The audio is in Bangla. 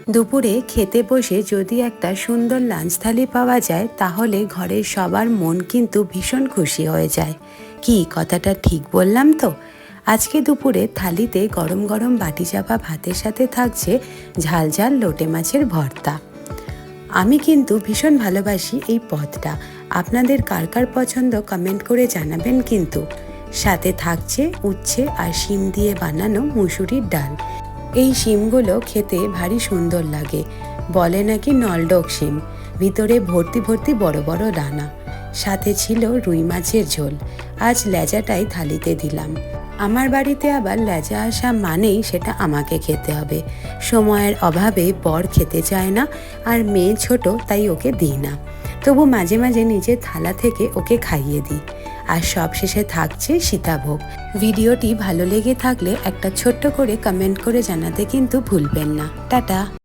দুপুরে খেতে বসে যদি একটা সুন্দর লাঞ্চ থালি পাওয়া যায় তাহলে ঘরের সবার মন কিন্তু ভীষণ খুশি হয়ে যায়। কি কথাটা ঠিক বললাম তো? আজকে দুপুরে থালিতে গরম গরম বাটি চাপা ভাতের সাথে থাকছে ঝাল ঝাল লোটে মাছের ভর্তা। আমি কিন্তু ভীষণ ভালোবাসি এই পদটা। আপনাদের কার কার পছন্দ কমেন্ট করে জানাবেন কিন্তু। সাথে থাকছে উচ্ছে আর শিম দিয়ে বানানো মুসুরির ডাল। এই শিমগুলো খেতে ভারী সুন্দর লাগে, বলে নাকি নলডোক শিম, ভিতরে ভর্তি ভর্তি বড় বড় দানা। সাথে ছিল রুই মাছের ঝোল। আজ লেজাটাই থালিতে দিলাম। আমার বাড়িতে আবার লেজা আসা মানেই সেটা আমাকে খেতে হবে। সময়ের অভাবে বর খেতে চায় না, আর মেয়ে ছোট তাই ওকে দিই না। তবু মাঝে মাঝে নিজের থালা থেকে ওকে খাইয়ে দিই। আর সবশেষে থাকছে সীতাভোগ। ভিডিওটি ভালো লেগে থাকলে একটা ছোট্ট করে কমেন্ট করে জানাতে কিন্তু ভুলবেন না। টাটা।